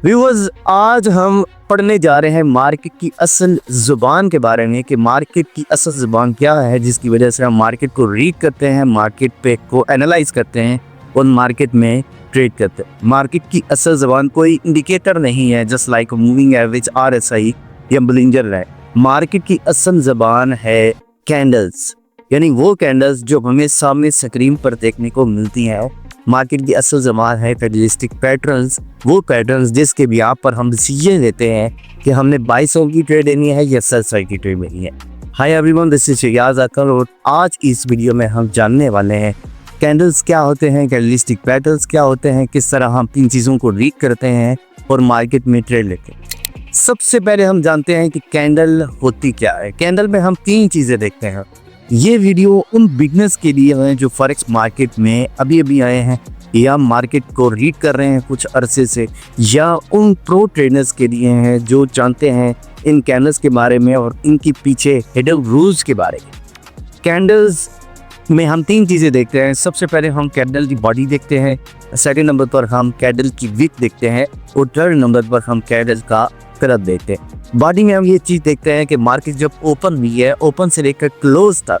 Viewers, आज हम पढ़ने जा रहे हैं मार्केट की असल ज़ुबान के बारे में कि मार्केट की असल ज़ुबान क्या है, जिसकी वजह से हम मार्केट को रीड करते हैं, मार्केट पे को एनालाइज करते हैं और मार्केट में ट्रेड करते हैं। मार्केट की असल ज़ुबान कोई इंडिकेटर नहीं है just like moving average, RSI या बोलिंजर रैंक। मार्केट की असल ज़ुबान है कैंडल्स, यानी वो कैंडल्स जो हमें सामने स्क्रीन पर देखने को मिलती हैं। मार्केट की असल ज़बान है कैंडलस्टिक पैटर्न्स, वो पैटर्न्स जिसके भी आप पर हम डिसीजन लेते हैं कि हमने बाई साइड की ट्रेड लेनी है या सेल साइड की ट्रेड लेनी है। Hi everyone, this is Shiyaz Akar और आज की इस वीडियो में हम जानने वाले हैं कैंडल्स क्या होते हैं, कैंडलस्टिक पैटर्न्स क्या होते हैं, किस तरह हम इन चीज़ों को रीड करते हैं और मार्केट में ट्रेड लेते हैं। सबसे पहले हम जानते हैं कि कैंडल होती क्या है। कैंडल में हम 3 चीज़ें देखते हैं। ये वीडियो उन बिगनर्स के लिए है जो फॉरेक्स मार्केट में अभी आए हैं या मार्केट को रीड कर रहे हैं कुछ अरसे से, या उन प्रो ट्रेडर्स के लिए हैं जो जानते हैं इन कैंडल्स के बारे में और इनके पीछे हिडन रूल्स के बारे में। कैंडल्स में हम 3 चीज़ें देखते हैं। सबसे पहले हम कैंडल की बॉडी देखते हैं, सेकंड नंबर पर हम कैंडल की विक देखते हैं और थर्ड नंबर पर हम कैंडल का कलर देखते हैं। बॉडी में हम ये चीज़ देखते हैं कि मार्केट जब ओपन हुई है, ओपन से लेकर क्लोज तक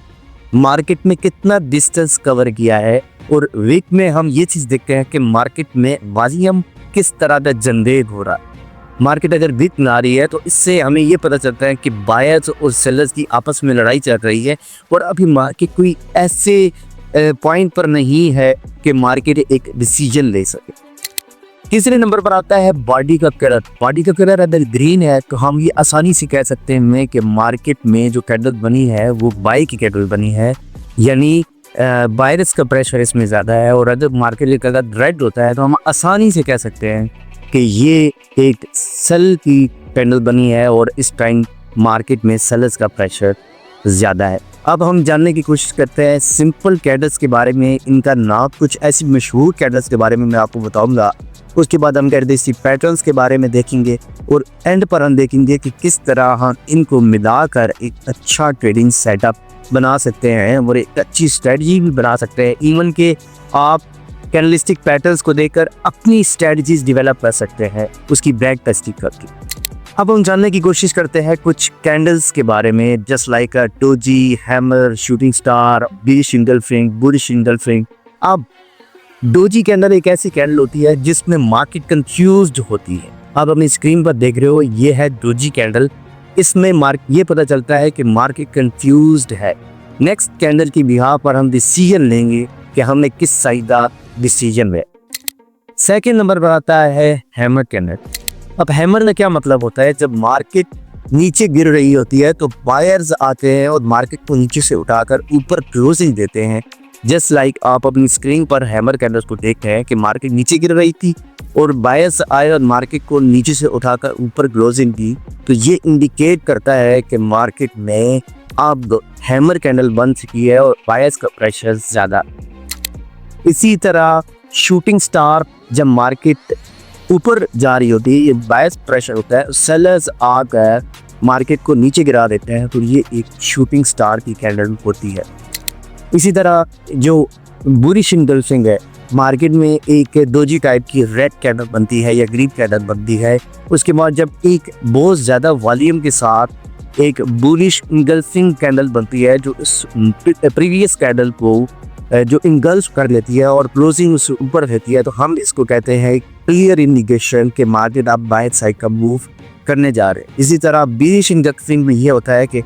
मार्केट में कितना डिस्टेंस कवर किया है, और वीक में हम ये चीज़ देखते हैं कि मार्केट में वॉल्यूम किस तरह का जनरेट हो रहा है। मार्केट अगर वीक ना रही है तो इससे हमें ये पता चलता है कि बायर्स और सेलर्स की आपस में लड़ाई चल रही है और अभी मार्केट कोई ऐसे पॉइंट पर नहीं है कि मार्केट एक डिसीजन ले सके। तीसरे नंबर पर आता है बॉडी का कलर। बॉडी का कलर अगर ग्रीन है तो हम ये आसानी से कह सकते हैं कि मार्केट में जो कैंडल बनी है वो बाई की कैंडल बनी है, यानी बायर्स का प्रेशर इसमें ज़्यादा है। और अगर मार्केट का कलर रेड होता है तो हम आसानी से कह सकते हैं कि ये एक सेल की कैंडल बनी है और इस टाइम मार्केट में सेलर्स का प्रेशर ज़्यादा है। अब हम जानने की कोशिश करते हैं सिंपल कैंडल्स के बारे में, इनका नाम, कुछ ऐसी मशहूर कैंडल्स के बारे में मैं आपको बताऊंगा। उसके बाद हम कैंडलस्टिक पैटर्न्स के बारे में देखेंगे और एंड पर हम देखेंगे कि किस तरह हम इनको मिलाकर एक अच्छा ट्रेडिंग सेटअप बना सकते हैं और एक अच्छी स्ट्रेटजी भी बना सकते हैं। इवन कि आप कैंडलस्टिक पैटर्न्स को देखकर अपनी स्ट्रेटजीज डेवलप कर सकते हैं उसकी बैक टेस्टिंग करके। अब हम जानने की कोशिश करते हैं कुछ कैंडल्स के बारे में, just like doji, hammer, shooting star, bearish engulfing, bullish engulfing. अब डोजी कैंडल एक ऐसी कैंडल होती है जिसमें मार्केट कंफ्यूज्ड होती है। अब अपनी स्क्रीन पर देख रहे हो, ये है डोजी कैंडल। इसमें ये पता चलता है कि मार्केट कंफ्यूज्ड है। नेक्स्ट कैंडल की बिहार पर हम डिसीजन लेंगे कि हमने किस साइड का डिसीजन है। सेकेंड नंबर पर आता है हैमर कैंडल। अब हैमर का क्या मतलब होता है, जब मार्केट नीचे गिर रही होती है तो बायर्स आते हैं और मार्केट को नीचे से उठाकर ऊपर क्लोजिंग देते हैं। जस्ट लाइक आप अपनी स्क्रीन पर हैमर कैंडल्स को देखते हैं कि मार्केट नीचे गिर रही थी और बायर्स आए और मार्केट को नीचे से उठाकर ऊपर क्लोजिंग दी, तो ये इंडिकेट करता है कि मार्केट में अब हैमर कैंडल बन चुकी है और बायर्स का प्रेशर ज़्यादा। इसी तरह शूटिंग स्टार, जब मार्केट ऊपर जा रही होती है, ये बायर्स प्रेशर होता है, सेलर्स आकर मार्केट को नीचे गिरा देते हैं, तो ये एक शूटिंग स्टार की कैंडल होती है। इसी तरह जो बुलिश इंगल्फिंग है, मार्केट में एक डोजी टाइप की रेड कैंडल बनती है या ग्रीन कैंडल बनती है। उसके बाद जब एक बहुत ज़्यादा वॉल्यूम के साथ एक बुलिश इंगल्फिंग कैंडल बनती है जो इस प्रीवियस कैंडल को जो इंगल्फ कर लेती है और क्लोजिंग उससे ऊपर रहती है, तो हम इसको कहते हैं क्लियर इंडिकेशन कि मार्केट आप बाय साइड का मूव करने जा रहे हैं। इसी तरह बुलिश इंगल्फिंग में ये होता है कि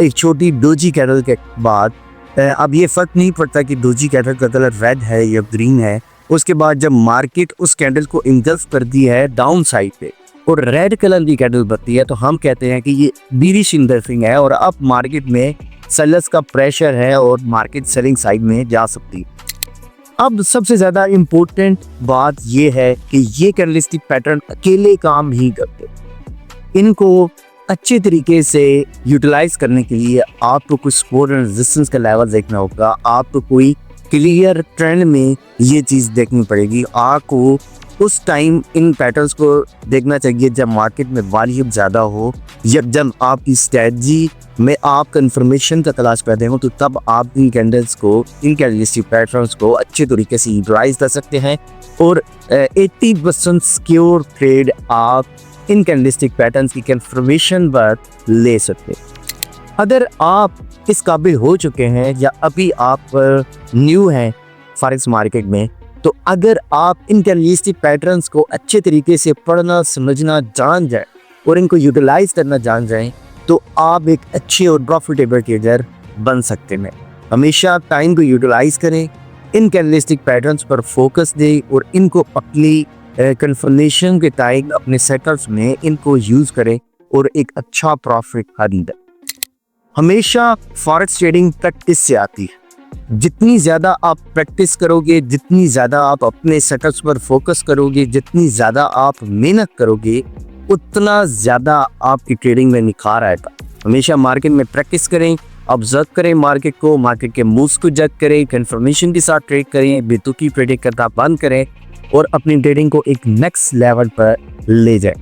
एक छोटी डोजी कैंडल के बाद अब ये फर्क नहीं पड़ता कि डोजी कैंडल का कलर रेड है या ग्रीन है। उसके बाद जब मार्केट उस कैंडल को इंगल्फ करती है डाउन साइड पे और रेड कलर की कैंडल बनती है, तो हम कहते हैं कि ये बुलिश इंगल्फिंग है और अब मार्केट में सेलर्स का प्रेशर है और मार्केट सेलिंग साइड में जा सकती है। अब सबसे ज़्यादा इम्पोर्टेंट बात ये है कि ये कैंडलस्टिक पैटर्न अकेले काम नहीं करते। इनको अच्छे तरीके से यूटिलाइज करने के लिए आपको कुछ सपोर्ट एंड रेजिस्टेंस का लेवल देखना होगा। आपको कोई क्लियर ट्रेंड में ये चीज़ देखनी पड़ेगी। आपको उस टाइम इन पैटर्न्स को देखना चाहिए जब मार्केट में वॉल्यूम ज़्यादा हो या जब आपकी स्ट्रेटजी में आप कंफर्मेशन का तलाश करते हो, तो तब आप इन कैंडल्स को, इन कैंडलस्टिक पैटर्न्स को अच्छे तरीके से यूटिलाइज कर सकते हैं और 80% सिक्योर ट्रेड आप इन कैंडलस्टिक पैटर्न्स की कंफर्मेशन पर ले सकते हैं। अगर आप इस काबिल हो चुके हैं या अभी आप न्यू हैं फॉरेक्स मार्केट में, तो अगर आप इन कैंडलस्टिक पैटर्न्स को अच्छे तरीके से पढ़ना, समझना जान जाए और इनको यूटिलाइज करना जान जाएं, तो आप एक अच्छे और प्रॉफिटेबल ट्रेडर बन सकते हैं। हमेशा टाइम को यूटिलाइज करें, इन कैंडलस्टिक पैटर्न्स पर फोकस दें और इनको अपनी कंफर्मेशन के टाइम अपने सेटअप्स में इनको यूज़ करें और एक अच्छा प्रॉफिट अर्न दें। हमेशा फॉरेक्स ट्रेडिंग प्रैक्टिस से आती है। जितनी ज़्यादा आप प्रैक्टिस करोगे, जितनी ज़्यादा आप अपने सेटअप्स पर फोकस करोगे, जितनी ज़्यादा आप मेहनत करोगे, उतना ज़्यादा आपकी ट्रेडिंग में निखार आएगा। हमेशा मार्केट में प्रैक्टिस करें, ऑब्जर्व करें मार्केट को, मार्केट के मूव्स को जज करें, कंफर्मेशन के साथ ट्रेड करें, बेतुकी ट्रेडिंग करना बंद करें और अपनी ट्रेडिंग को एक नेक्स्ट लेवल पर ले जाएं।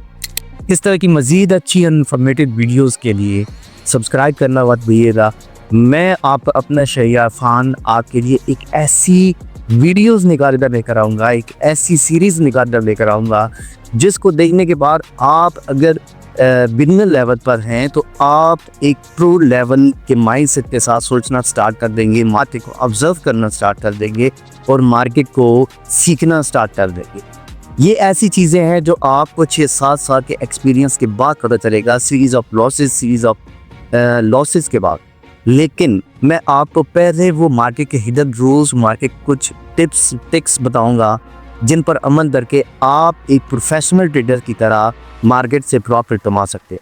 इस तरह की मज़ीद अच्छी इन्फॉर्मेटिव वीडियोज़ के लिए सब्सक्राइब करना मत भूलिएगा। मैं आप अपना शहरियार खान आपके लिए एक ऐसी वीडियोस निकाल कर लेकर आऊँगा, एक ऐसी सीरीज़ निकाल कर लेकर आऊँगा जिसको देखने के बाद आप अगर बिगिनर लेवल पर हैं तो आप एक प्रो लेवल के माइंडसेट के साथ सोचना स्टार्ट कर देंगे, मार्केट को ऑब्जर्व करना स्टार्ट कर देंगे और मार्केट को सीखना स्टार्ट कर देंगे। ये ऐसी चीज़ें हैं जो आपको 6-7 साल के एक्सपीरियंस के बाद पता चलेगा, सीरीज़ ऑफ लॉसेस के बाद। लेकिन मैं आपको पहले वो मार्केट के हिडन रूल्स, मार्केट कुछ टिप्स ट्रिक्स बताऊंगा जिन पर अमल करके आप एक प्रोफेशनल ट्रेडर की तरह मार्केट से प्रॉफिट कमा सकते हैं।